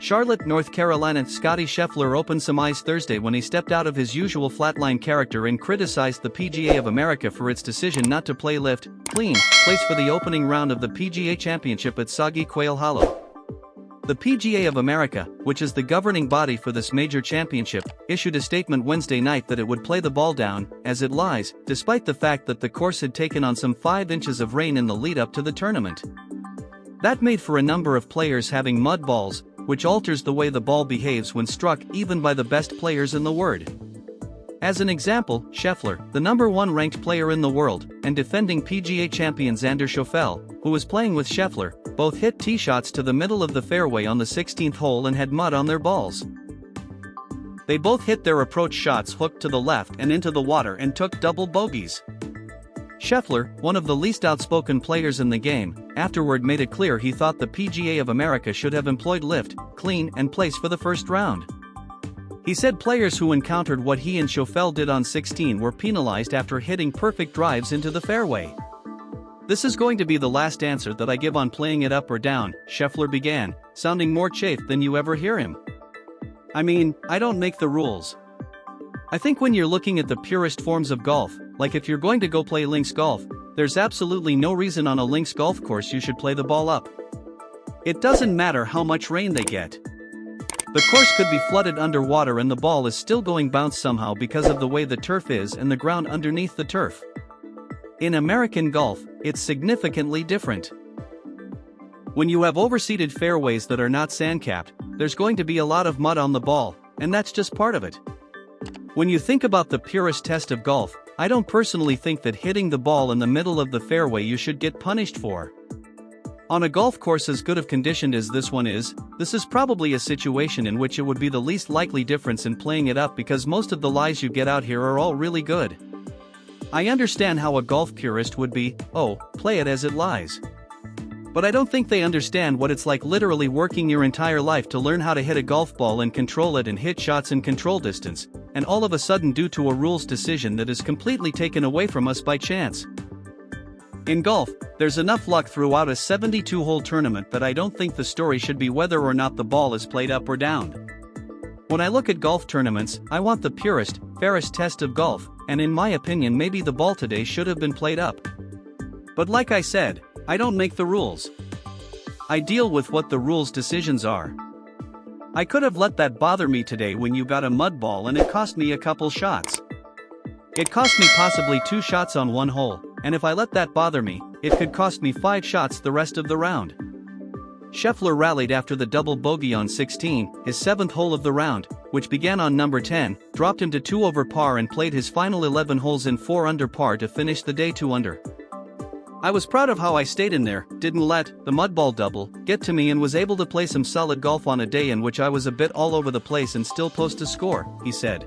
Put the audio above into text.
Charlotte, North Carolina. Scottie Scheffler opened some eyes Thursday when he stepped out of his usual flatline character and criticized the PGA of America for its decision not to play lift, clean, place for the opening round of the PGA Championship at soggy Quail Hollow. The PGA of America, which is the governing body for this major championship, issued a statement Wednesday night that it would play the ball down, as it lies, despite the fact that the course had taken on some 5 inches of rain in the lead-up to the tournament. That made for a number of players having mud balls, which alters the way the ball behaves when struck even by the best players in the world. As an example, Scheffler, the #1 ranked player in the world, and defending PGA champion Xander Schauffele, who was playing with Scheffler, both hit tee shots to the middle of the fairway on the 16th hole and had mud on their balls. They both hit their approach shots hooked to the left and into the water and took double bogeys. Scheffler, one of the least outspoken players in the game, afterward made it clear he thought the PGA of America should have employed lift, clean, and place for the first round. He said players who encountered what he and Schauffele did on 16 were penalized after hitting perfect drives into the fairway. "This is going to be the last answer that I give on playing it up or down," Scheffler began, sounding more chafed than you ever hear him. "I mean, I don't make the rules. I think when you're looking at the purest forms of golf, like if you're going to go play links golf, there's absolutely no reason on a links golf course you should play the ball up. It doesn't matter how much rain they get. The course could be flooded underwater and the ball is still going bounce somehow because of the way the turf is and the ground underneath the turf. In American golf, it's significantly different. When you have overseeded fairways that are not sand-capped, there's going to be a lot of mud on the ball, and that's just part of it. When you think about the purest test of golf, I don't personally think that hitting the ball in the middle of the fairway you should get punished for. On a golf course as good of conditioned as this one is, this is probably a situation in which it would be the least likely difference in playing it up because most of the lies you get out here are all really good. I understand how a golf purist would be, oh, play it as it lies. But I don't think they understand what it's like literally working your entire life to learn how to hit a golf ball and control it and hit shots in control distance, and all of a sudden due to a rules decision that is completely taken away from us by chance. In golf, there's enough luck throughout a 72-hole tournament that I don't think the story should be whether or not the ball is played up or down. When I look at golf tournaments, I want the purest, fairest test of golf, and in my opinion maybe the ball today should have been played up. But like I said, I don't make the rules. I deal with what the rules decisions are. I could have let that bother me today when you got a mud ball and it cost me a couple shots. It cost me possibly 2 shots on one hole, and if I let that bother me, it could cost me 5 shots the rest of the round. Scheffler rallied after the double bogey on 16, his 7th hole of the round, which began on number 10, dropped him to 2 over par and played his final 11 holes in 4 under par to finish the day 2 under. "I was proud of how I stayed in there, didn't let the mud ball double get to me and was able to play some solid golf on a day in which I was a bit all over the place and still post a score," he said.